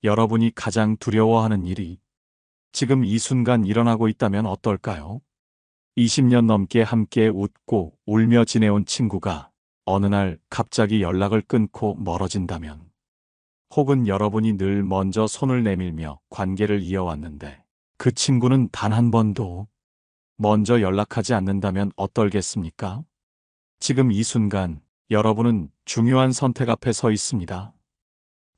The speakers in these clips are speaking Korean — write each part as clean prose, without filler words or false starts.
여러분이 가장 두려워하는 일이 지금 이 순간 일어나고 있다면 어떨까요? 20년 넘게 함께 웃고 울며 지내온 친구가 어느 날 갑자기 연락을 끊고 멀어진다면, 혹은 여러분이 늘 먼저 손을 내밀며 관계를 이어왔는데 그 친구는 단 한 번도 먼저 연락하지 않는다면 어떨겠습니까? 지금 이 순간 여러분은 중요한 선택 앞에 서 있습니다.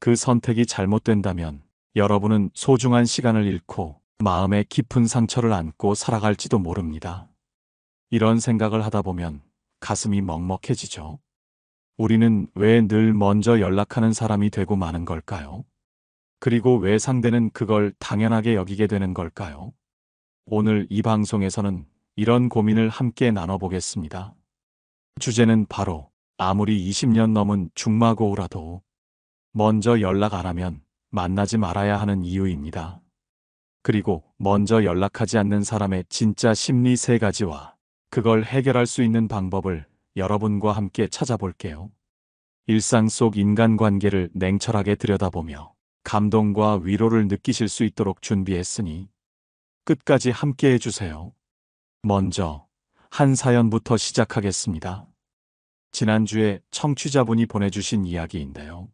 그 선택이 잘못된다면 여러분은 소중한 시간을 잃고 마음에 깊은 상처를 안고 살아갈지도 모릅니다. 이런 생각을 하다 보면 가슴이 먹먹해지죠. 우리는 왜 늘 먼저 연락하는 사람이 되고 마는 걸까요? 그리고 왜 상대는 그걸 당연하게 여기게 되는 걸까요? 오늘 이 방송에서는 이런 고민을 함께 나눠보겠습니다. 주제는 바로 아무리 20년 넘은 중마고우라도 먼저 연락 안 하면 만나지 말아야 하는 이유입니다. 그리고 먼저 연락하지 않는 사람의 진짜 심리 3가지와 그걸 해결할 수 있는 방법을 여러분과 함께 찾아볼게요. 일상 속 인간관계를 냉철하게 들여다보며 감동과 위로를 느끼실 수 있도록 준비했으니 끝까지 함께 해주세요. 먼저 한 사연부터 시작하겠습니다. 지난주에 청취자분이 보내주신 이야기인데요.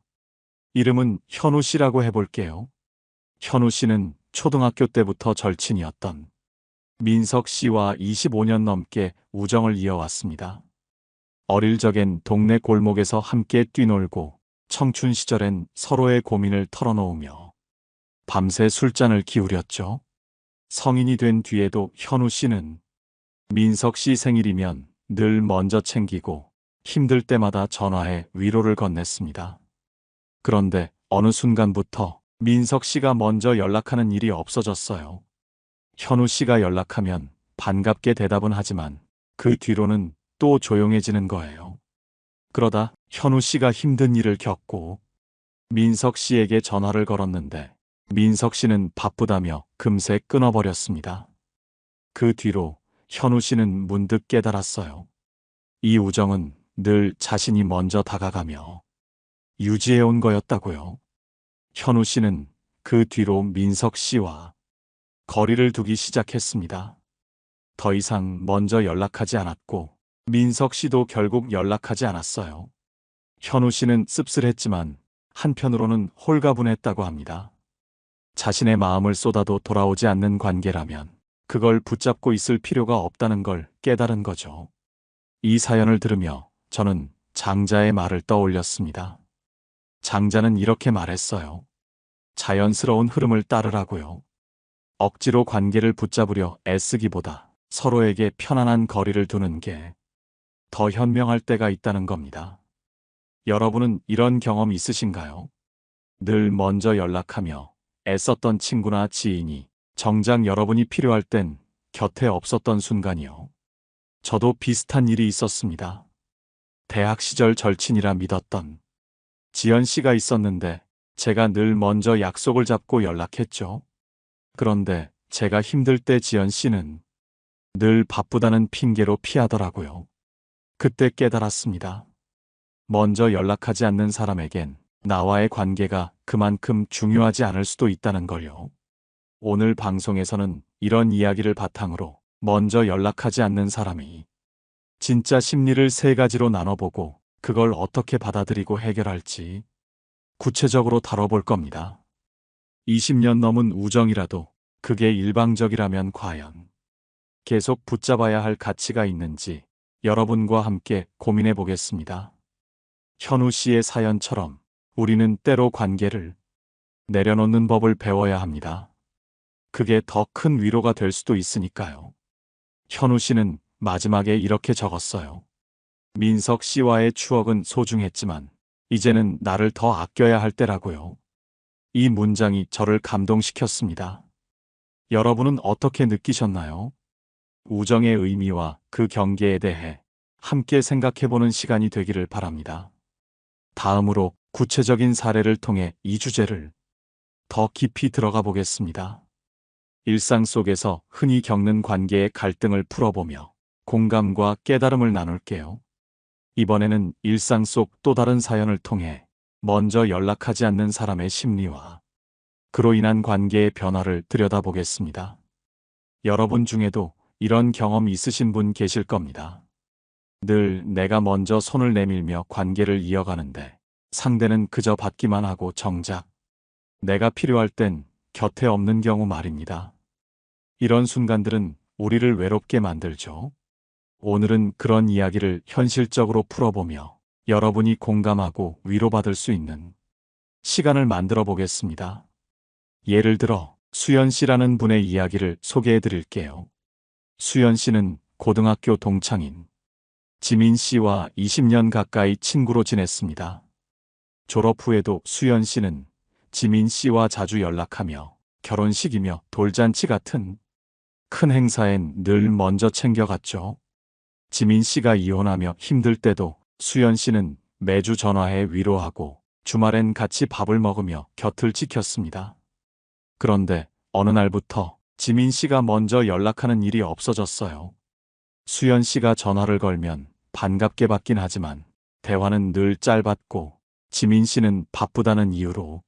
이름은 현우 씨라고 해볼게요. 현우 씨는 초등학교 때부터 절친이었던 민석 씨와 25년 넘게 우정을 이어왔습니다. 어릴 적엔 동네 골목에서 함께 뛰놀고 청춘 시절엔 서로의 고민을 털어놓으며 밤새 술잔을 기울였죠. 성인이 된 뒤에도 현우 씨는 민석 씨 생일이면 늘 먼저 챙기고 힘들 때마다 전화해 위로를 건넸습니다. 그런데 어느 순간부터 민석 씨가 먼저 연락하는 일이 없어졌어요. 현우 씨가 연락하면 반갑게 대답은 하지만 그 뒤로는 또 조용해지는 거예요. 그러다 현우 씨가 힘든 일을 겪고 민석 씨에게 전화를 걸었는데 민석 씨는 바쁘다며 금세 끊어버렸습니다. 그 뒤로 현우 씨는 문득 깨달았어요. 이 우정은 늘 자신이 먼저 다가가며 유지해온 거였다고요. 현우 씨는 그 뒤로 민석 씨와 거리를 두기 시작했습니다. 더 이상 먼저 연락하지 않았고 민석 씨도 결국 연락하지 않았어요. 현우 씨는 씁쓸했지만 한편으로는 홀가분했다고 합니다. 자신의 마음을 쏟아도 돌아오지 않는 관계라면 그걸 붙잡고 있을 필요가 없다는 걸 깨달은 거죠. 이 사연을 들으며 저는 장자의 말을 떠올렸습니다. 장자는 이렇게 말했어요. 자연스러운 흐름을 따르라고요. 억지로 관계를 붙잡으려 애쓰기보다 서로에게 편안한 거리를 두는 게 더 현명할 때가 있다는 겁니다. 여러분은 이런 경험 있으신가요? 늘 먼저 연락하며 애썼던 친구나 지인이 정작 여러분이 필요할 땐 곁에 없었던 순간이요. 저도 비슷한 일이 있었습니다. 대학 시절 절친이라 믿었던 지연 씨가 있었는데 제가 늘 먼저 약속을 잡고 연락했죠. 그런데 제가 힘들 때 지연 씨는 늘 바쁘다는 핑계로 피하더라고요. 그때 깨달았습니다. 먼저 연락하지 않는 사람에겐 나와의 관계가 그만큼 중요하지 않을 수도 있다는 걸요. 오늘 방송에서는 이런 이야기를 바탕으로 먼저 연락하지 않는 사람이 진짜 심리를 3가지로 나눠보고 그걸 어떻게 받아들이고 해결할지 구체적으로 다뤄볼 겁니다. 20년 넘은 우정이라도 그게 일방적이라면 과연 계속 붙잡아야 할 가치가 있는지 여러분과 함께 고민해 보겠습니다. 현우 씨의 사연처럼 우리는 때로 관계를 내려놓는 법을 배워야 합니다. 그게 더 큰 위로가 될 수도 있으니까요. 현우 씨는 마지막에 이렇게 적었어요. 민석 씨와의 추억은 소중했지만 이제는 나를 더 아껴야 할 때라고요. 이 문장이 저를 감동시켰습니다. 여러분은 어떻게 느끼셨나요? 우정의 의미와 그 경계에 대해 함께 생각해보는 시간이 되기를 바랍니다. 다음으로 구체적인 사례를 통해 이 주제를 더 깊이 들어가 보겠습니다. 일상 속에서 흔히 겪는 관계의 갈등을 풀어보며 공감과 깨달음을 나눌게요. 이번에는 일상 속 또 다른 사연을 통해 먼저 연락하지 않는 사람의 심리와 그로 인한 관계의 변화를 들여다보겠습니다. 여러분 중에도 이런 경험 있으신 분 계실 겁니다. 늘 내가 먼저 손을 내밀며 관계를 이어가는데 상대는 그저 받기만 하고 정작 내가 필요할 땐 곁에 없는 경우 말입니다. 이런 순간들은 우리를 외롭게 만들죠. 오늘은 그런 이야기를 현실적으로 풀어보며 여러분이 공감하고 위로받을 수 있는 시간을 만들어 보겠습니다. 예를 들어 수연 씨라는 분의 이야기를 소개해 드릴게요. 수연 씨는 고등학교 동창인 지민 씨와 20년 가까이 친구로 지냈습니다. 졸업 후에도 수연 씨는 지민 씨와 자주 연락하며 결혼식이며 돌잔치 같은 큰 행사엔 늘 먼저 챙겨갔죠. 지민 씨가 이혼하며 힘들 때도 수연 씨는 매주 전화해 위로하고 주말엔 같이 밥을 먹으며 곁을 지켰습니다. 그런데 어느 날부터 지민 씨가 먼저 연락하는 일이 없어졌어요. 수연 씨가 전화를 걸면 반갑게 받긴 하지만 대화는 늘 짧았고 지민 씨는 바쁘다는 이유로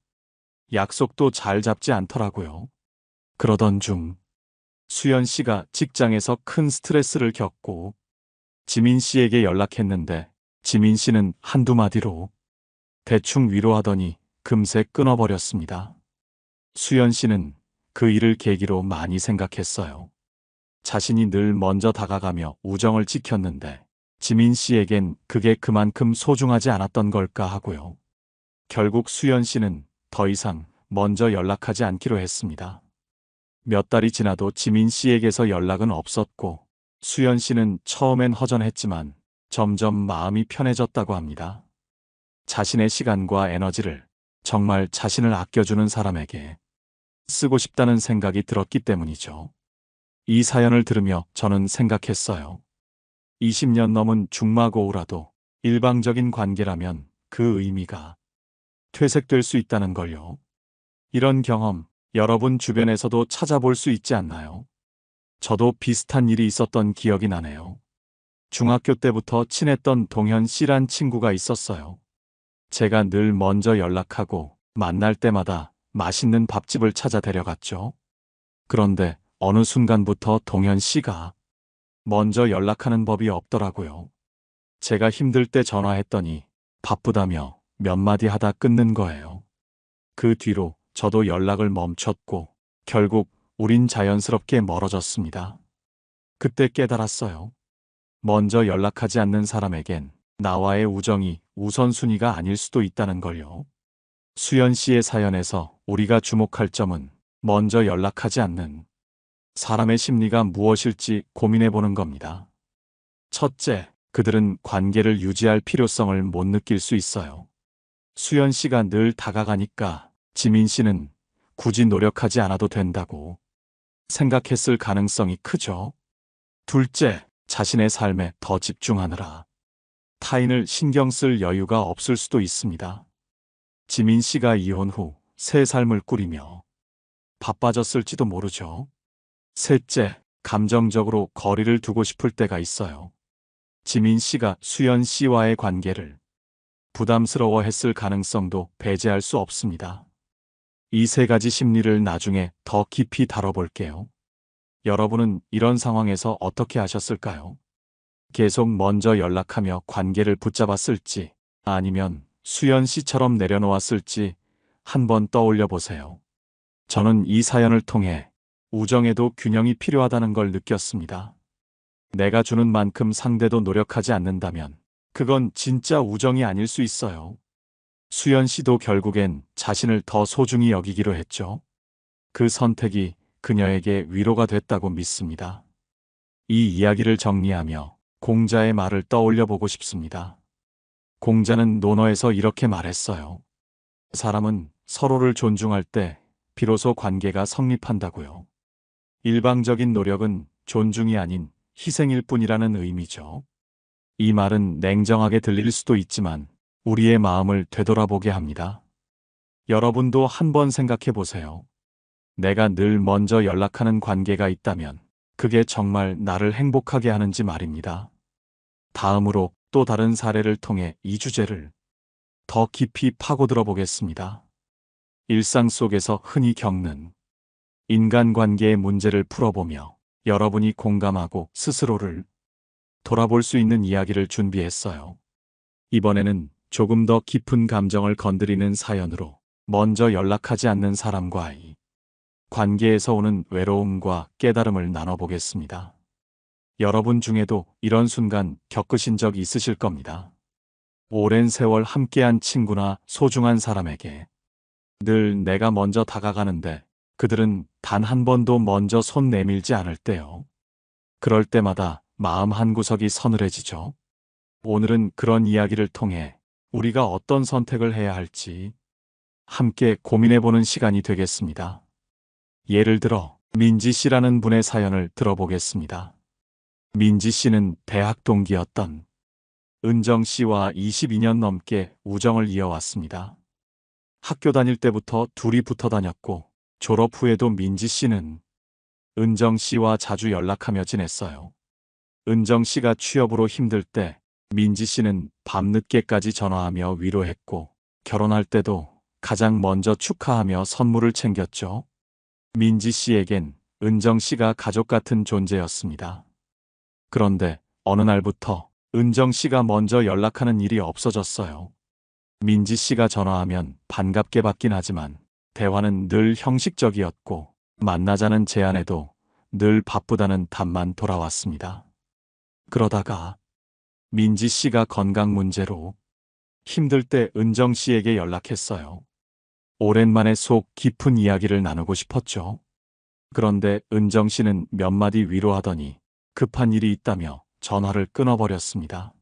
약속도 잘 잡지 않더라고요. 그러던 중 수연 씨가 직장에서 큰 스트레스를 겪고 지민 씨에게 연락했는데 지민 씨는 한두 마디로 대충 위로하더니 금세 끊어버렸습니다. 수연 씨는 그 일을 계기로 많이 생각했어요. 자신이 늘 먼저 다가가며 우정을 지켰는데 지민 씨에겐 그게 그만큼 소중하지 않았던 걸까 하고요. 결국 수연 씨는 더 이상 먼저 연락하지 않기로 했습니다. 몇 달이 지나도 지민 씨에게서 연락은 없었고 수연 씨는 처음엔 허전했지만 점점 마음이 편해졌다고 합니다. 자신의 시간과 에너지를 정말 자신을 아껴주는 사람에게 쓰고 싶다는 생각이 들었기 때문이죠. 이 사연을 들으며 저는 생각했어요. 20년 넘은 중마고우라도 일방적인 관계라면 그 의미가 퇴색될 수 있다는 걸요. 이런 경험 여러분 주변에서도 찾아볼 수 있지 않나요? 저도 비슷한 일이 있었던 기억이 나네요. 중학교 때부터 친했던 동현 씨란 친구가 있었어요. 제가 늘 먼저 연락하고 만날 때마다 맛있는 밥집을 찾아 데려갔죠. 그런데 어느 순간부터 동현 씨가 먼저 연락하는 법이 없더라고요. 제가 힘들 때 전화했더니 바쁘다며 몇 마디 하다 끊는 거예요. 그 뒤로 저도 연락을 멈췄고 결국 우린 자연스럽게 멀어졌습니다. 그때 깨달았어요. 먼저 연락하지 않는 사람에겐 나와의 우정이 우선순위가 아닐 수도 있다는 걸요. 수연 씨의 사연에서 우리가 주목할 점은 먼저 연락하지 않는 사람의 심리가 무엇일지 고민해 보는 겁니다. 첫째, 그들은 관계를 유지할 필요성을 못 느낄 수 있어요. 수연 씨가 늘 다가가니까 지민 씨는 굳이 노력하지 않아도 된다고 생각했을 가능성이 크죠. 둘째, 자신의 삶에 더 집중하느라 타인을 신경 쓸 여유가 없을 수도 있습니다. 지민 씨가 이혼 후 새 삶을 꾸리며 바빠졌을지도 모르죠. 셋째, 감정적으로 거리를 두고 싶을 때가 있어요. 지민 씨가 수연 씨와의 관계를 부담스러워했을 가능성도 배제할 수 없습니다. 이 세 가지 심리를 나중에 더 깊이 다뤄볼게요. 여러분은 이런 상황에서 어떻게 하셨을까요? 계속 먼저 연락하며 관계를 붙잡았을지 아니면 수연 씨처럼 내려놓았을지 한번 떠올려 보세요. 저는 이 사연을 통해 우정에도 균형이 필요하다는 걸 느꼈습니다. 내가 주는 만큼 상대도 노력하지 않는다면 그건 진짜 우정이 아닐 수 있어요. 수연 씨도 결국엔 자신을 더 소중히 여기기로 했죠. 그 선택이 그녀에게 위로가 됐다고 믿습니다. 이 이야기를 정리하며 공자의 말을 떠올려 보고 싶습니다. 공자는 논어에서 이렇게 말했어요. 사람은 서로를 존중할 때 비로소 관계가 성립한다고요. 일방적인 노력은 존중이 아닌 희생일 뿐이라는 의미죠. 이 말은 냉정하게 들릴 수도 있지만 우리의 마음을 되돌아보게 합니다. 여러분도 한번 생각해 보세요. 내가 늘 먼저 연락하는 관계가 있다면 그게 정말 나를 행복하게 하는지 말입니다. 다음으로 또 다른 사례를 통해 이 주제를 더 깊이 파고들어 보겠습니다. 일상 속에서 흔히 겪는 인간관계의 문제를 풀어보며 여러분이 공감하고 스스로를 돌아볼 수 있는 이야기를 준비했어요. 이번에는 조금 더 깊은 감정을 건드리는 사연으로 먼저 연락하지 않는 사람과의 관계에서 오는 외로움과 깨달음을 나눠보겠습니다. 여러분 중에도 이런 순간 겪으신 적 있으실 겁니다. 오랜 세월 함께한 친구나 소중한 사람에게 늘 내가 먼저 다가가는데 그들은 단 한 번도 먼저 손 내밀지 않을 때요. 그럴 때마다 마음 한구석이 서늘해지죠. 오늘은 그런 이야기를 통해 우리가 어떤 선택을 해야 할지 함께 고민해보는 시간이 되겠습니다. 예를 들어 민지 씨라는 분의 사연을 들어보겠습니다. 민지 씨는 대학 동기였던 은정 씨와 22년 넘게 우정을 이어왔습니다. 학교 다닐 때부터 둘이 붙어 다녔고 졸업 후에도 민지 씨는 은정 씨와 자주 연락하며 지냈어요. 은정 씨가 취업으로 힘들 때 민지 씨는 밤늦게까지 전화하며 위로했고 결혼할 때도 가장 먼저 축하하며 선물을 챙겼죠. 민지 씨에겐 은정 씨가 가족 같은 존재였습니다. 그런데 어느 날부터 은정 씨가 먼저 연락하는 일이 없어졌어요. 민지 씨가 전화하면 반갑게 받긴 하지만 대화는 늘 형식적이었고 만나자는 제안에도 늘 바쁘다는 답만 돌아왔습니다. 그러다가 민지 씨가 건강 문제로 힘들 때 은정 씨에게 연락했어요. 오랜만에 속 깊은 이야기를 나누고 싶었죠. 그런데 은정 씨는 몇 마디 위로하더니 급한 일이 있다며 전화를 끊어버렸습니다.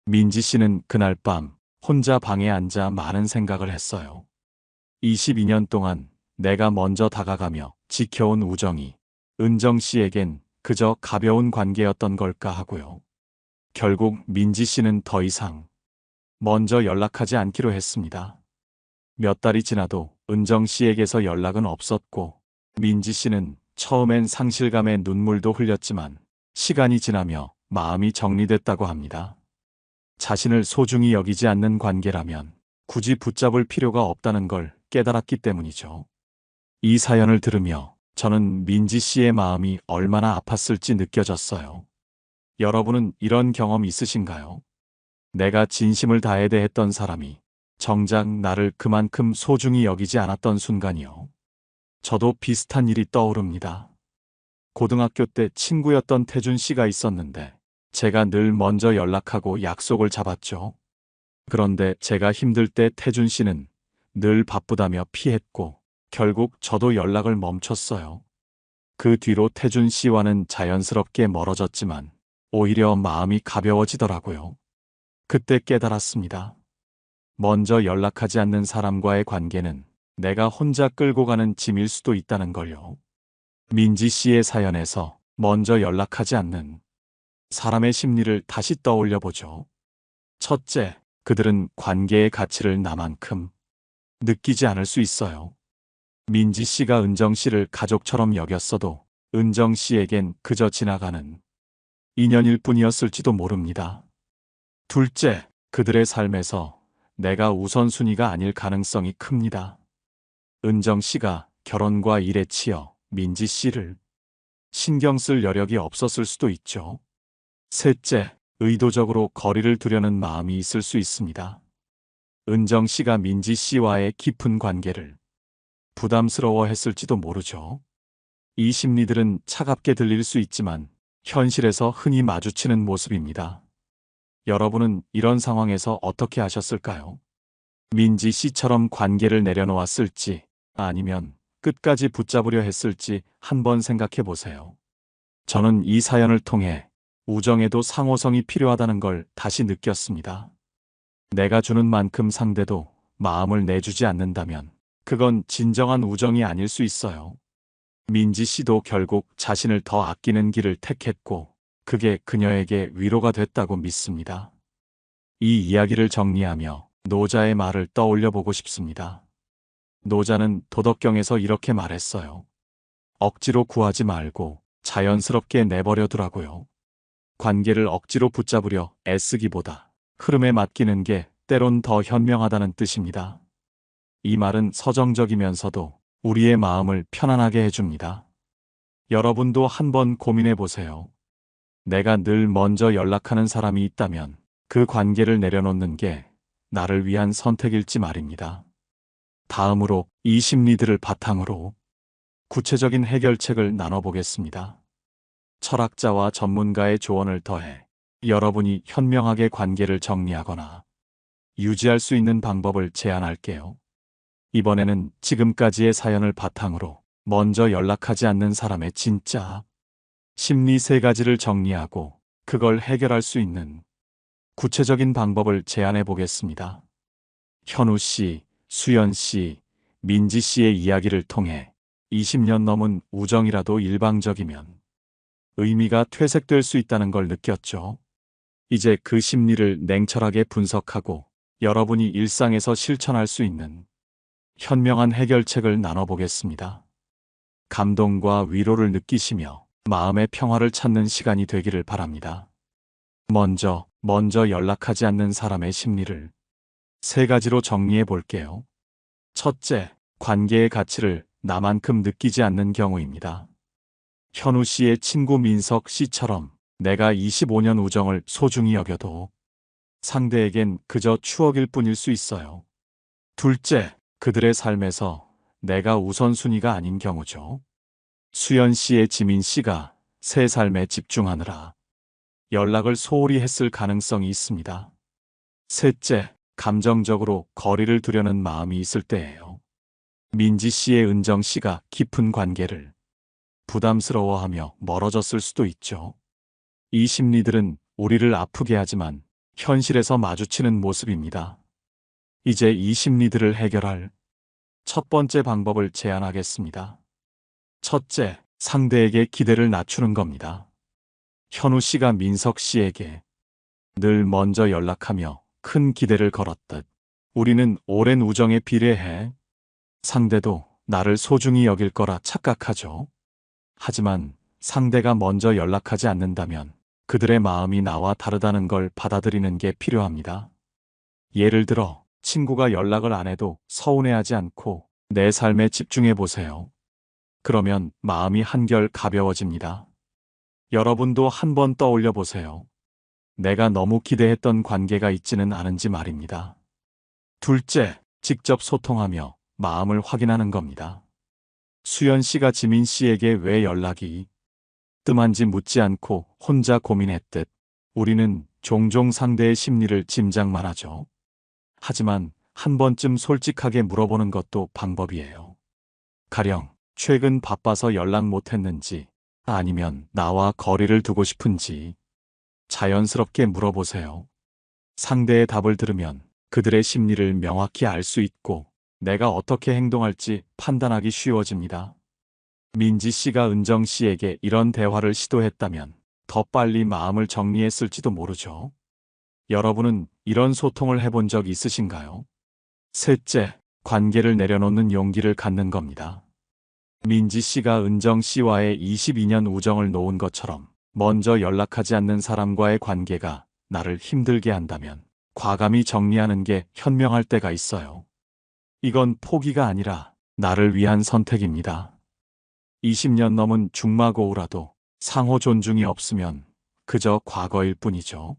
민지 씨는 그날 밤 혼자 방에 앉아 많은 생각을 했어요. 22년 동안 내가 먼저 다가가며 지켜온 우정이 은정 씨에겐 그저 가벼운 관계였던 걸까 하고요. 결국 민지 씨는 더 이상 먼저 연락하지 않기로 했습니다. 몇 달이 지나도 은정 씨에게서 연락은 없었고 민지 씨는 처음엔 상실감에 눈물도 흘렸지만 시간이 지나며 마음이 정리됐다고 합니다. 자신을 소중히 여기지 않는 관계라면 굳이 붙잡을 필요가 없다는 걸 깨달았기 때문이죠. 이 사연을 들으며 저는 민지 씨의 마음이 얼마나 아팠을지 느껴졌어요. 여러분은 이런 경험 있으신가요? 내가 진심을 다해 대했던 사람이 정작 나를 그만큼 소중히 여기지 않았던 순간이요. 저도 비슷한 일이 떠오릅니다. 고등학교 때 친구였던 태준 씨가 있었는데 제가 늘 먼저 연락하고 약속을 잡았죠. 그런데 제가 힘들 때 태준 씨는 늘 바쁘다며 피했고 결국 저도 연락을 멈췄어요. 그 뒤로 태준 씨와는 자연스럽게 멀어졌지만 오히려 마음이 가벼워지더라고요. 그때 깨달았습니다. 먼저 연락하지 않는 사람과의 관계는 내가 혼자 끌고 가는 짐일 수도 있다는 걸요. 민지 씨의 사연에서 먼저 연락하지 않는 사람의 심리를 다시 떠올려 보죠. 첫째, 그들은 관계의 가치를 나만큼 느끼지 않을 수 있어요. 민지 씨가 은정 씨를 가족처럼 여겼어도 은정 씨에겐 그저 지나가는 인연일 뿐이었을지도 모릅니다. 둘째, 그들의 삶에서 내가 우선순위가 아닐 가능성이 큽니다. 은정 씨가 결혼과 일에 치여 민지 씨를 신경 쓸 여력이 없었을 수도 있죠. 셋째, 의도적으로 거리를 두려는 마음이 있을 수 있습니다. 은정 씨가 민지 씨와의 깊은 관계를 부담스러워했을지도 모르죠. 이 심리들은 차갑게 들릴 수 있지만 현실에서 흔히 마주치는 모습입니다. 여러분은 이런 상황에서 어떻게 하셨을까요? 민지 씨처럼 관계를 내려놓았을지 아니면 끝까지 붙잡으려 했을지 한번 생각해 보세요. 저는 이 사연을 통해 우정에도 상호성이 필요하다는 걸 다시 느꼈습니다. 내가 주는 만큼 상대도 마음을 내주지 않는다면 그건 진정한 우정이 아닐 수 있어요. 민지 씨도 결국 자신을 더 아끼는 길을 택했고 그게 그녀에게 위로가 됐다고 믿습니다. 이 이야기를 정리하며 노자의 말을 떠올려 보고 싶습니다. 노자는 도덕경에서 이렇게 말했어요. 억지로 구하지 말고 자연스럽게 내버려 두라고요. 관계를 억지로 붙잡으려 애쓰기보다 흐름에 맡기는 게 때론 더 현명하다는 뜻입니다. 이 말은 서정적이면서도 우리의 마음을 편안하게 해줍니다. 여러분도 한번 고민해 보세요. 내가 늘 먼저 연락하는 사람이 있다면 그 관계를 내려놓는 게 나를 위한 선택일지 말입니다. 다음으로 이 심리들을 바탕으로 구체적인 해결책을 나눠보겠습니다. 철학자와 전문가의 조언을 더해 여러분이 현명하게 관계를 정리하거나 유지할 수 있는 방법을 제안할게요. 이번에는 지금까지의 사연을 바탕으로 먼저 연락하지 않는 사람의 진짜 심리 3가지를 정리하고 그걸 해결할 수 있는 구체적인 방법을 제안해 보겠습니다. 현우 씨, 수연 씨, 민지 씨의 이야기를 통해 20년 넘은 우정이라도 일방적이면 의미가 퇴색될 수 있다는 걸 느꼈죠. 이제 그 심리를 냉철하게 분석하고 여러분이 일상에서 실천할 수 있는 현명한 해결책을 나눠보겠습니다. 감동과 위로를 느끼시며 마음의 평화를 찾는 시간이 되기를 바랍니다. 먼저 연락하지 않는 사람의 심리를 3가지로 정리해 볼게요. 첫째, 관계의 가치를 나만큼 느끼지 않는 경우입니다. 현우 씨의 친구 민석 씨처럼 내가 25년 우정을 소중히 여겨도 상대에겐 그저 추억일 뿐일 수 있어요. 둘째, 그들의 삶에서 내가 우선순위가 아닌 경우죠. 수연 씨의 지민 씨가 새 삶에 집중하느라 연락을 소홀히 했을 가능성이 있습니다. 셋째, 감정적으로 거리를 두려는 마음이 있을 때예요. 민지 씨의 은정 씨가 깊은 관계를 부담스러워하며 멀어졌을 수도 있죠. 이 심리들은 우리를 아프게 하지만 현실에서 마주치는 모습입니다. 이제 이 심리들을 해결할 첫 번째 방법을 제안하겠습니다. 첫째, 상대에게 기대를 낮추는 겁니다. 현우 씨가 민석 씨에게 늘 먼저 연락하며 큰 기대를 걸었듯 우리는 오랜 우정에 비례해 상대도 나를 소중히 여길 거라 착각하죠. 하지만 상대가 먼저 연락하지 않는다면 그들의 마음이 나와 다르다는 걸 받아들이는 게 필요합니다. 예를 들어 친구가 연락을 안 해도 서운해하지 않고 내 삶에 집중해 보세요. 그러면 마음이 한결 가벼워집니다. 여러분도 한번 떠올려 보세요. 내가 너무 기대했던 관계가 있지는 않은지 말입니다. 둘째, 직접 소통하며 마음을 확인하는 겁니다. 수연 씨가 지민 씨에게 왜 연락이 뜸한지 묻지 않고 혼자 고민했듯 우리는 종종 상대의 심리를 짐작만 하죠. 하지만 한 번쯤 솔직하게 물어보는 것도 방법이에요. 가령 최근 바빠서 연락 못했는지 아니면 나와 거리를 두고 싶은지 자연스럽게 물어보세요. 상대의 답을 들으면 그들의 심리를 명확히 알 수 있고 내가 어떻게 행동할지 판단하기 쉬워집니다. 민지 씨가 은정 씨에게 이런 대화를 시도했다면 더 빨리 마음을 정리했을지도 모르죠. 여러분은 이런 소통을 해본 적 있으신가요? 셋째, 관계를 내려놓는 용기를 갖는 겁니다. 민지 씨가 은정 씨와의 22년 우정을 놓은 것처럼 먼저 연락하지 않는 사람과의 관계가 나를 힘들게 한다면 과감히 정리하는 게 현명할 때가 있어요. 이건 포기가 아니라 나를 위한 선택입니다. 20년 넘은 중마고우라도 상호 존중이 없으면 그저 과거일 뿐이죠.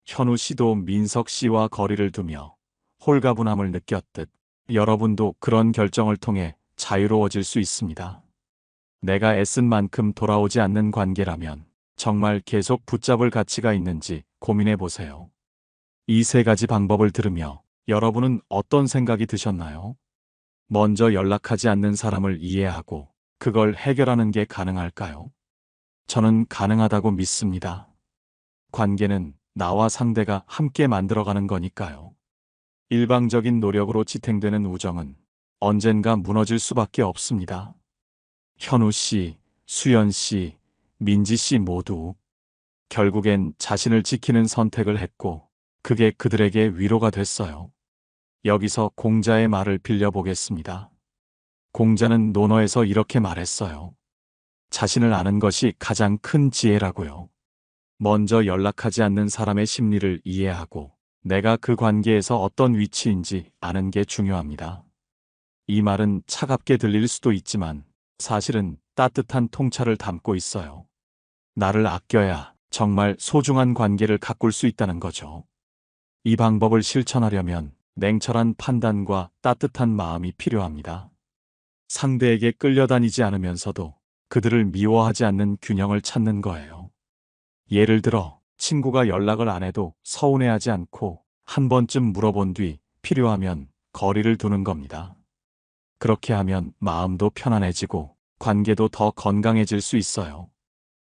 현우 씨도 민석 씨와 거리를 두며 홀가분함을 느꼈듯 여러분도 그런 결정을 통해 자유로워질 수 있습니다. 내가 애쓴 만큼 돌아오지 않는 관계라면 정말 계속 붙잡을 가치가 있는지 고민해 보세요. 이 3가지 방법을 들으며 여러분은 어떤 생각이 드셨나요? 먼저 연락하지 않는 사람을 이해하고 그걸 해결하는 게 가능할까요? 저는 가능하다고 믿습니다. 관계는 나와 상대가 함께 만들어가는 거니까요. 일방적인 노력으로 지탱되는 우정은 언젠가 무너질 수밖에 없습니다. 현우 씨, 수연 씨, 민지 씨 모두 결국엔 자신을 지키는 선택을 했고 그게 그들에게 위로가 됐어요. 여기서 공자의 말을 빌려보겠습니다. 공자는 논어에서 이렇게 말했어요. 자신을 아는 것이 가장 큰 지혜라고요. 먼저 연락하지 않는 사람의 심리를 이해하고 내가 그 관계에서 어떤 위치인지 아는 게 중요합니다. 이 말은 차갑게 들릴 수도 있지만 사실은 따뜻한 통찰을 담고 있어요. 나를 아껴야 정말 소중한 관계를 가꿀 수 있다는 거죠. 이 방법을 실천하려면 냉철한 판단과 따뜻한 마음이 필요합니다. 상대에게 끌려다니지 않으면서도 그들을 미워하지 않는 균형을 찾는 거예요. 예를 들어 친구가 연락을 안 해도 서운해하지 않고 한 번쯤 물어본 뒤 필요하면 거리를 두는 겁니다. 그렇게 하면 마음도 편안해지고 관계도 더 건강해질 수 있어요.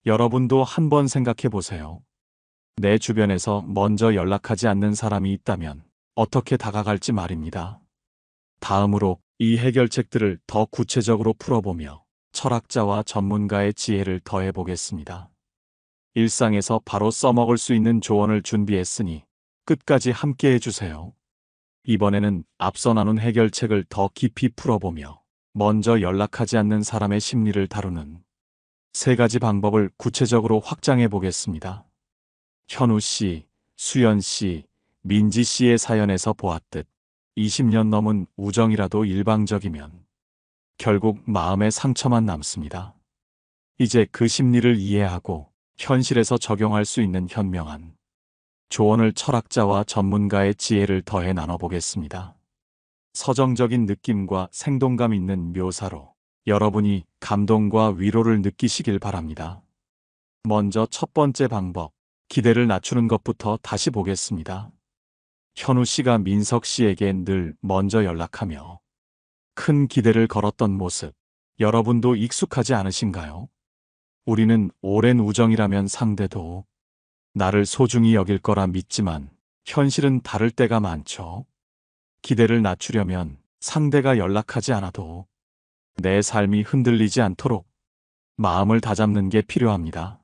여러분도 한번 생각해 보세요. 내 주변에서 먼저 연락하지 않는 사람이 있다면 어떻게 다가갈지 말입니다. 다음으로 이 해결책들을 더 구체적으로 풀어보며 철학자와 전문가의 지혜를 더해보겠습니다. 일상에서 바로 써먹을 수 있는 조언을 준비했으니 끝까지 함께 해주세요. 이번에는 앞서 나눈 해결책을 더 깊이 풀어보며 먼저 연락하지 않는 사람의 심리를 다루는 3가지 방법을 구체적으로 확장해 보겠습니다. 현우 씨, 수연 씨, 민지 씨의 사연에서 보았듯 20년 넘은 우정이라도 일방적이면 결국 마음의 상처만 남습니다. 이제 그 심리를 이해하고 현실에서 적용할 수 있는 현명한 조언을 철학자와 전문가의 지혜를 더해 나눠보겠습니다. 서정적인 느낌과 생동감 있는 묘사로 여러분이 감동과 위로를 느끼시길 바랍니다. 먼저 첫 번째 방법, 기대를 낮추는 것부터 다시 보겠습니다. 현우 씨가 민석 씨에게 늘 먼저 연락하며 큰 기대를 걸었던 모습, 여러분도 익숙하지 않으신가요? 우리는 오랜 우정이라면 상대도 나를 소중히 여길 거라 믿지만 현실은 다를 때가 많죠. 기대를 낮추려면 상대가 연락하지 않아도 내 삶이 흔들리지 않도록 마음을 다잡는 게 필요합니다.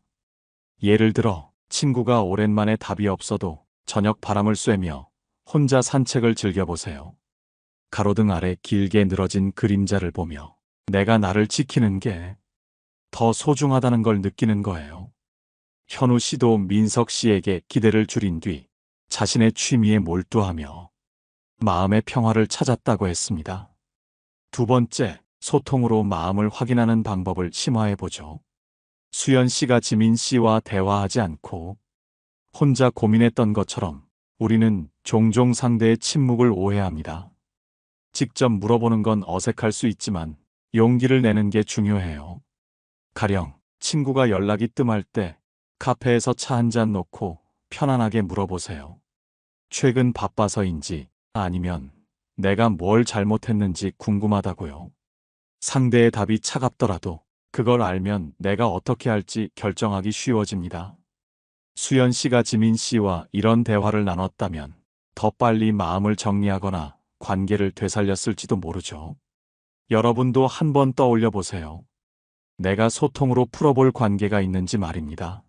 예를 들어 친구가 오랜만에 답이 없어도 저녁 바람을 쐬며 혼자 산책을 즐겨보세요. 가로등 아래 길게 늘어진 그림자를 보며 내가 나를 지키는 게 더 소중하다는 걸 느끼는 거예요. 현우 씨도 민석 씨에게 기대를 줄인 뒤 자신의 취미에 몰두하며 마음의 평화를 찾았다고 했습니다. 두 번째, 소통으로 마음을 확인하는 방법을 심화해보죠. 수연 씨가 지민 씨와 대화하지 않고 혼자 고민했던 것처럼 우리는 종종 상대의 침묵을 오해합니다. 직접 물어보는 건 어색할 수 있지만 용기를 내는 게 중요해요. 가령 친구가 연락이 뜸할 때 카페에서 차 한 잔 놓고 편안하게 물어보세요. 최근 바빠서인지 아니면 내가 뭘 잘못했는지 궁금하다고요. 상대의 답이 차갑더라도 그걸 알면 내가 어떻게 할지 결정하기 쉬워집니다. 수연 씨가 지민 씨와 이런 대화를 나눴다면 더 빨리 마음을 정리하거나 관계를 되살렸을지도 모르죠. 여러분도 한번 떠올려 보세요. 내가 소통으로 풀어볼 관계가 있는지 말입니다.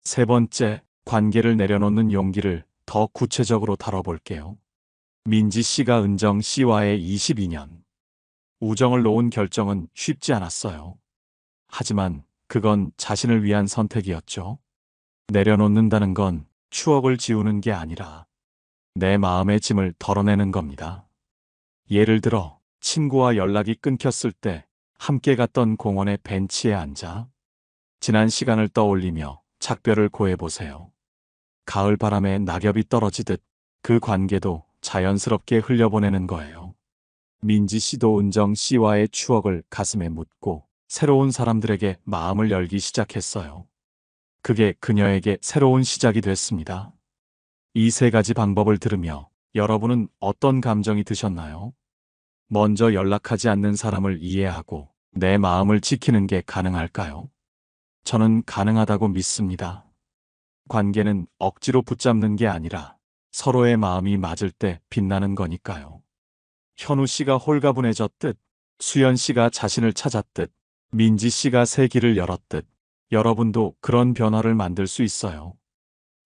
세 번째, 관계를 내려놓는 용기를 더 구체적으로 다뤄볼게요. 민지 씨가 은정 씨와의 22년 우정을 놓은 결정은 쉽지 않았어요. 하지만 그건 자신을 위한 선택이었죠. 내려놓는다는 건 추억을 지우는 게 아니라 내 마음의 짐을 덜어내는 겁니다. 예를 들어 친구와 연락이 끊겼을 때 함께 갔던 공원의 벤치에 앉아 지난 시간을 떠올리며 작별을 고해보세요. 가을 바람에 낙엽이 떨어지듯 그 관계도 자연스럽게 흘려보내는 거예요. 민지 씨도 은정 씨와의 추억을 가슴에 묻고 새로운 사람들에게 마음을 열기 시작했어요. 그게 그녀에게 새로운 시작이 됐습니다. 이 3가지 방법을 들으며 여러분은 어떤 감정이 드셨나요? 먼저 연락하지 않는 사람을 이해하고 내 마음을 지키는 게 가능할까요? 저는 가능하다고 믿습니다. 관계는 억지로 붙잡는 게 아니라 서로의 마음이 맞을 때 빛나는 거니까요. 현우 씨가 홀가분해졌듯, 수연 씨가 자신을 찾았듯, 민지 씨가 새 길을 열었듯, 여러분도 그런 변화를 만들 수 있어요.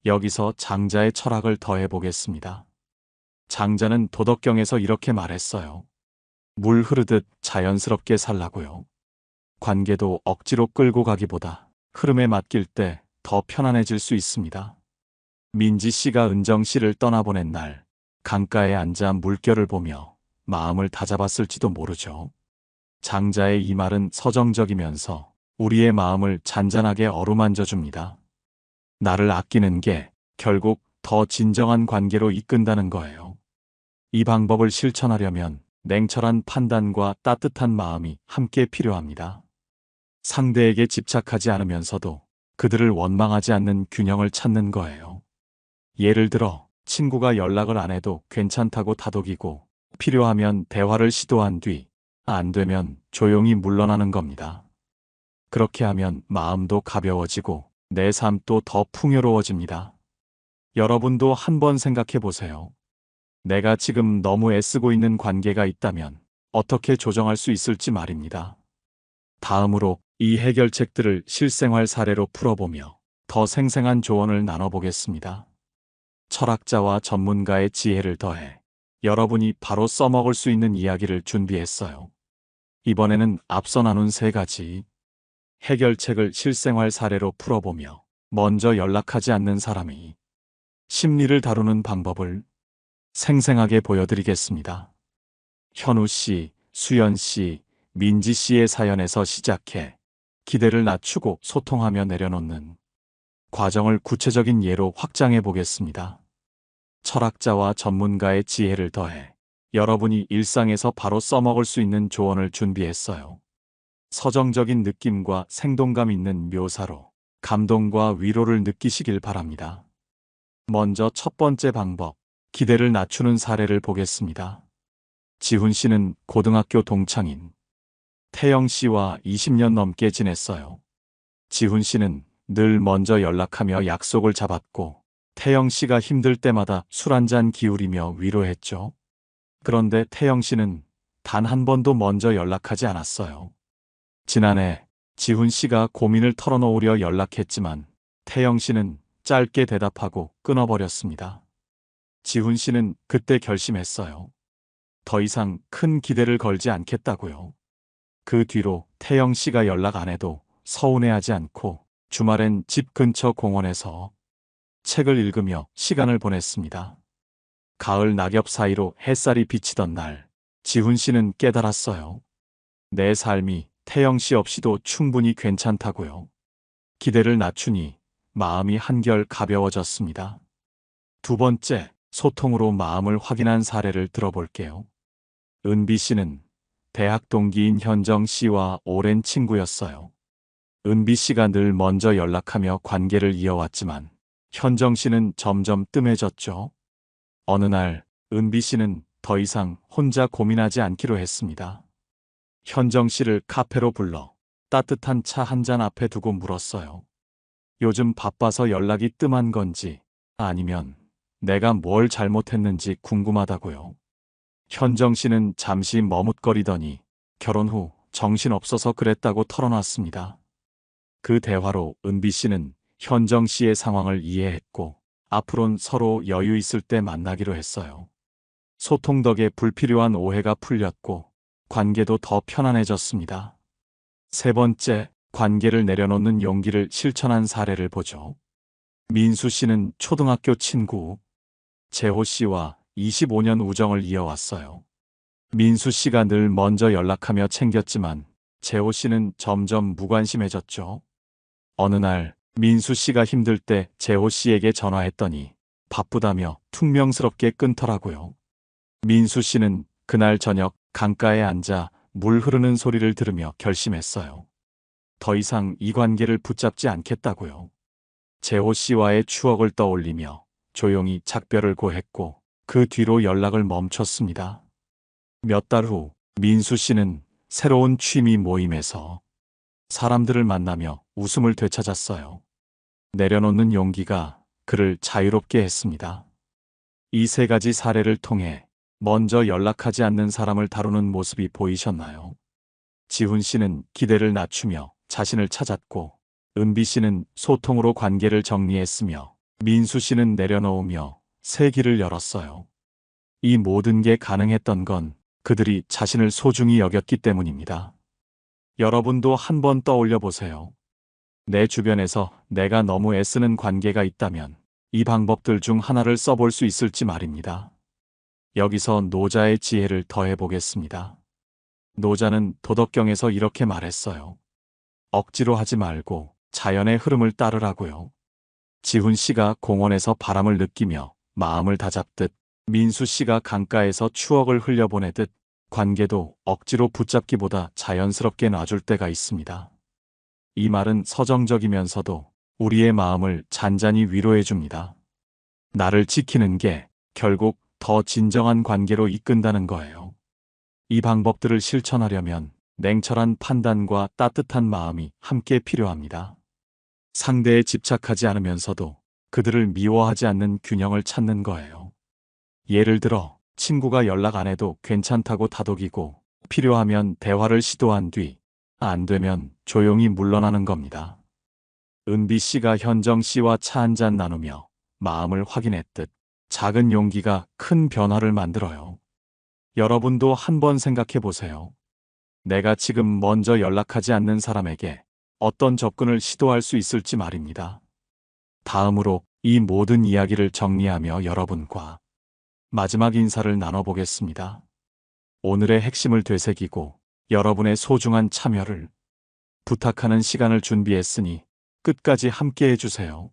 여기서 장자의 철학을 더해보겠습니다. 장자는 도덕경에서 이렇게 말했어요. 물 흐르듯 자연스럽게 살라고요. 관계도 억지로 끌고 가기보다 흐름에 맡길 때 더 편안해질 수 있습니다. 민지 씨가 은정 씨를 떠나보낸 날, 강가에 앉아 물결을 보며 마음을 다잡았을지도 모르죠. 장자의 이 말은 서정적이면서 우리의 마음을 잔잔하게 어루만져 줍니다. 나를 아끼는 게 결국 더 진정한 관계로 이끈다는 거예요. 이 방법을 실천하려면 냉철한 판단과 따뜻한 마음이 함께 필요합니다. 상대에게 집착하지 않으면서도 그들을 원망하지 않는 균형을 찾는 거예요. 예를 들어, 친구가 연락을 안 해도 괜찮다고 다독이고, 필요하면 대화를 시도한 뒤, 안 되면 조용히 물러나는 겁니다. 그렇게 하면 마음도 가벼워지고, 내 삶도 더 풍요로워집니다. 여러분도 한번 생각해 보세요. 내가 지금 너무 애쓰고 있는 관계가 있다면 어떻게 조정할 수 있을지 말입니다. 다음으로 이 해결책들을 실생활 사례로 풀어보며 더 생생한 조언을 나눠보겠습니다. 철학자와 전문가의 지혜를 더해 여러분이 바로 써먹을 수 있는 이야기를 준비했어요. 이번에는 앞서 나눈 3가지 해결책을 실생활 사례로 풀어보며 먼저 연락하지 않는 사람이 심리를 다루는 방법을 생생하게 보여드리겠습니다. 현우 씨, 수연 씨, 민지 씨의 사연에서 시작해 기대를 낮추고 소통하며 내려놓는 과정을 구체적인 예로 확장해 보겠습니다. 철학자와 전문가의 지혜를 더해 여러분이 일상에서 바로 써먹을 수 있는 조언을 준비했어요. 서정적인 느낌과 생동감 있는 묘사로 감동과 위로를 느끼시길 바랍니다. 먼저 첫 번째 방법, 기대를 낮추는 사례를 보겠습니다. 지훈 씨는 고등학교 동창인 태영 씨와 20년 넘게 지냈어요. 지훈 씨는 늘 먼저 연락하며 약속을 잡았고, 태영 씨가 힘들 때마다 술 한잔 기울이며 위로했죠. 그런데 태영 씨는 단 한 번도 먼저 연락하지 않았어요. 지난해 지훈 씨가 고민을 털어놓으려 연락했지만 태영 씨는 짧게 대답하고 끊어버렸습니다. 지훈 씨는 그때 결심했어요. 더 이상 큰 기대를 걸지 않겠다고요. 그 뒤로 태영 씨가 연락 안 해도 서운해하지 않고 주말엔 집 근처 공원에서 책을 읽으며 시간을 보냈습니다. 가을 낙엽 사이로 햇살이 비치던 날, 지훈 씨는 깨달았어요. 내 삶이 태영 씨 없이도 충분히 괜찮다고요. 기대를 낮추니 마음이 한결 가벼워졌습니다. 두 번째, 소통으로 마음을 확인한 사례를 들어볼게요. 은비 씨는 대학 동기인 현정 씨와 오랜 친구였어요. 은비 씨가 늘 먼저 연락하며 관계를 이어왔지만 현정 씨는 점점 뜸해졌죠. 어느 날 은비 씨는 더 이상 혼자 고민하지 않기로 했습니다. 현정 씨를 카페로 불러 따뜻한 차 한 잔 앞에 두고 물었어요. 요즘 바빠서 연락이 뜸한 건지 아니면 내가 뭘 잘못했는지 궁금하다고요. 현정 씨는 잠시 머뭇거리더니 결혼 후 정신없어서 그랬다고 털어놨습니다. 그 대화로 은비 씨는 현정 씨의 상황을 이해했고 앞으론 서로 여유 있을 때 만나기로 했어요. 소통 덕에 불필요한 오해가 풀렸고 관계도 더 편안해졌습니다. 세 번째, 관계를 내려놓는 용기를 실천한 사례를 보죠. 민수 씨는 초등학교 친구 재호 씨와 25년 우정을 이어왔어요. 민수 씨가 늘 먼저 연락하며 챙겼지만 재호 씨는 점점 무관심해졌죠. 어느 날 민수 씨가 힘들 때 재호 씨에게 전화했더니 바쁘다며 퉁명스럽게 끊더라고요. 민수 씨는 그날 저녁 강가에 앉아 물 흐르는 소리를 들으며 결심했어요. 더 이상 이 관계를 붙잡지 않겠다고요. 재호 씨와의 추억을 떠올리며 조용히 작별을 고했고 그 뒤로 연락을 멈췄습니다. 몇 달 후 민수 씨는 새로운 취미 모임에서 사람들을 만나며 웃음을 되찾았어요. 내려놓는 용기가 그를 자유롭게 했습니다. 이 3가지 사례를 통해 먼저 연락하지 않는 사람을 다루는 모습이 보이셨나요? 지훈 씨는 기대를 낮추며 자신을 찾았고, 은비 씨는 소통으로 관계를 정리했으며, 민수 씨는 내려놓으며 새 길을 열었어요. 이 모든 게 가능했던 건 그들이 자신을 소중히 여겼기 때문입니다. 여러분도 한번 떠올려 보세요. 내 주변에서 내가 너무 애쓰는 관계가 있다면 이 방법들 중 하나를 써볼 수 있을지 말입니다. 여기서 노자의 지혜를 더해 보겠습니다. 노자는 도덕경에서 이렇게 말했어요. 억지로 하지 말고 자연의 흐름을 따르라고요. 지훈 씨가 공원에서 바람을 느끼며 마음을 다잡듯, 민수 씨가 강가에서 추억을 흘려보내듯, 관계도 억지로 붙잡기보다 자연스럽게 놔줄 때가 있습니다. 이 말은 서정적이면서도 우리의 마음을 잔잔히 위로해 줍니다. 나를 지키는 게 결국 더 진정한 관계로 이끈다는 거예요. 이 방법들을 실천하려면 냉철한 판단과 따뜻한 마음이 함께 필요합니다. 상대에 집착하지 않으면서도 그들을 미워하지 않는 균형을 찾는 거예요. 예를 들어, 친구가 연락 안 해도 괜찮다고 다독이고, 필요하면 대화를 시도한 뒤, 안 되면 조용히 물러나는 겁니다. 은비 씨가 현정 씨와 차 한잔 나누며 마음을 확인했듯, 작은 용기가 큰 변화를 만들어요. 여러분도 한번 생각해 보세요. 내가 지금 먼저 연락하지 않는 사람에게 어떤 접근을 시도할 수 있을지 말입니다. 다음으로 이 모든 이야기를 정리하며 여러분과 마지막 인사를 나눠보겠습니다. 오늘의 핵심을 되새기고 여러분의 소중한 참여를 부탁하는 시간을 준비했으니 끝까지 함께 해주세요.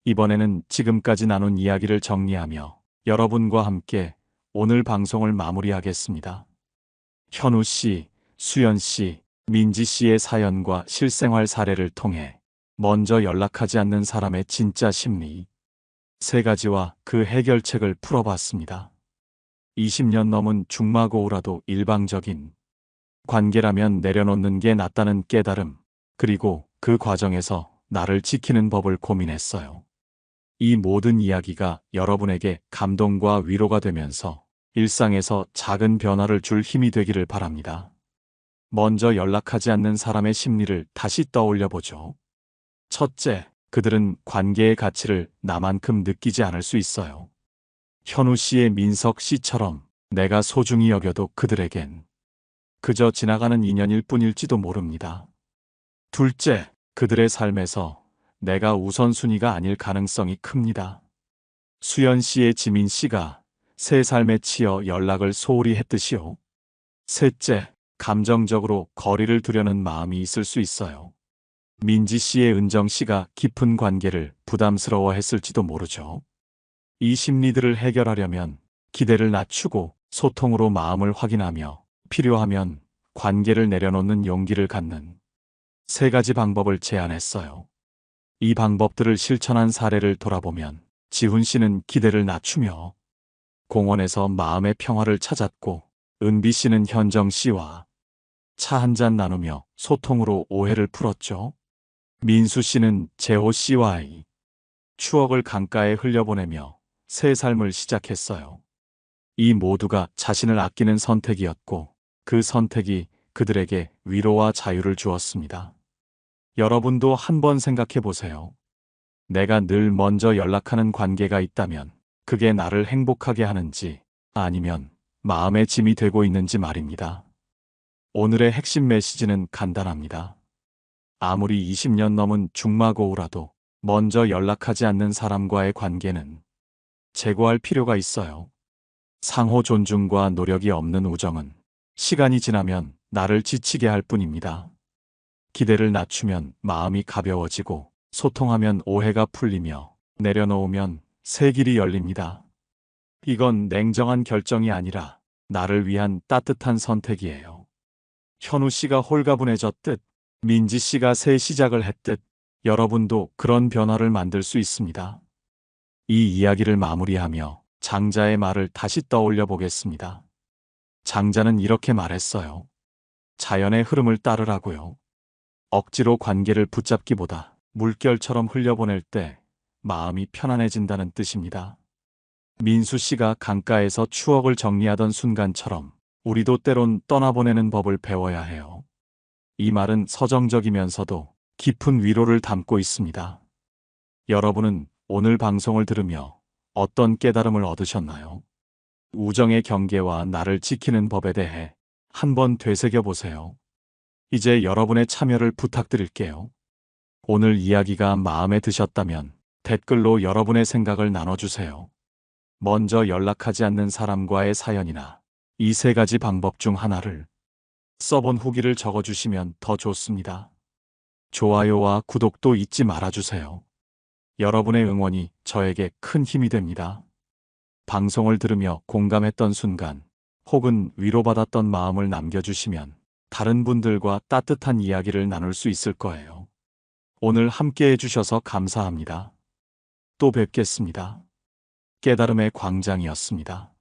이번에는 지금까지 나눈 이야기를 정리하며 여러분과 함께 오늘 방송을 마무리하겠습니다. 현우 씨, 수연 씨, 민지 씨의 사연과 실생활 사례를 통해 먼저 연락하지 않는 사람의 진짜 심리, 세 가지와 그 해결책을 풀어봤습니다. 20년 넘은 중마고우라도 일방적인 관계라면 내려놓는 게 낫다는 깨달음, 그리고 그 과정에서 나를 지키는 법을 고민했어요. 이 모든 이야기가 여러분에게 감동과 위로가 되면서 일상에서 작은 변화를 줄 힘이 되기를 바랍니다. 먼저 연락하지 않는 사람의 심리를 다시 떠올려 보죠. 첫째, 그들은 관계의 가치를 나만큼 느끼지 않을 수 있어요. 현우 씨의 민석 씨처럼 내가 소중히 여겨도 그들에겐 그저 지나가는 인연일 뿐일지도 모릅니다. 둘째, 그들의 삶에서 내가 우선순위가 아닐 가능성이 큽니다. 수연 씨의 지민 씨가 새 삶에 치여 연락을 소홀히 했듯이요. 셋째, 감정적으로 거리를 두려는 마음이 있을 수 있어요. 민지 씨의 은정 씨가 깊은 관계를 부담스러워 했을지도 모르죠. 이 심리들을 해결하려면 기대를 낮추고 소통으로 마음을 확인하며 필요하면 관계를 내려놓는 용기를 갖는 세 가지 방법을 제안했어요. 이 방법들을 실천한 사례를 돌아보면 지훈 씨는 기대를 낮추며 공원에서 마음의 평화를 찾았고, 은비 씨는 현정 씨와 차 한잔 나누며 소통으로 오해를 풀었죠. 민수 씨는 재호 씨와의 추억을 강가에 흘려보내며 새 삶을 시작했어요. 이 모두가 자신을 아끼는 선택이었고, 그 선택이 그들에게 위로와 자유를 주었습니다. 여러분도 한번 생각해 보세요. 내가 늘 먼저 연락하는 관계가 있다면 그게 나를 행복하게 하는지 아니면 마음의 짐이 되고 있는지 말입니다. 오늘의 핵심 메시지는 간단합니다. 아무리 20년 넘은 중마고우라도 먼저 연락하지 않는 사람과의 관계는 재고할 필요가 있어요. 상호 존중과 노력이 없는 우정은 시간이 지나면 나를 지치게 할 뿐입니다. 기대를 낮추면 마음이 가벼워지고, 소통하면 오해가 풀리며, 내려놓으면 새 길이 열립니다. 이건 냉정한 결정이 아니라 나를 위한 따뜻한 선택이에요. 현우 씨가 홀가분해졌듯, 민지 씨가 새 시작을 했듯, 여러분도 그런 변화를 만들 수 있습니다. 이 이야기를 마무리하며 장자의 말을 다시 떠올려 보겠습니다. 장자는 이렇게 말했어요. 자연의 흐름을 따르라고요. 억지로 관계를 붙잡기보다 물결처럼 흘려보낼 때 마음이 편안해진다는 뜻입니다. 민수 씨가 강가에서 추억을 정리하던 순간처럼 우리도 때론 떠나보내는 법을 배워야 해요. 이 말은 서정적이면서도 깊은 위로를 담고 있습니다. 여러분은 오늘 방송을 들으며 어떤 깨달음을 얻으셨나요? 우정의 경계와 나를 지키는 법에 대해 한번 되새겨 보세요. 이제 여러분의 참여를 부탁드릴게요. 오늘 이야기가 마음에 드셨다면 댓글로 여러분의 생각을 나눠주세요. 먼저 연락하지 않는 사람과의 사연이나 이 세 가지 방법 중 하나를 써본 후기를 적어주시면 더 좋습니다. 좋아요와 구독도 잊지 말아주세요. 여러분의 응원이 저에게 큰 힘이 됩니다. 방송을 들으며 공감했던 순간 혹은 위로받았던 마음을 남겨주시면 다른 분들과 따뜻한 이야기를 나눌 수 있을 거예요. 오늘 함께 해주셔서 감사합니다. 또 뵙겠습니다. 깨달음의 광장이었습니다.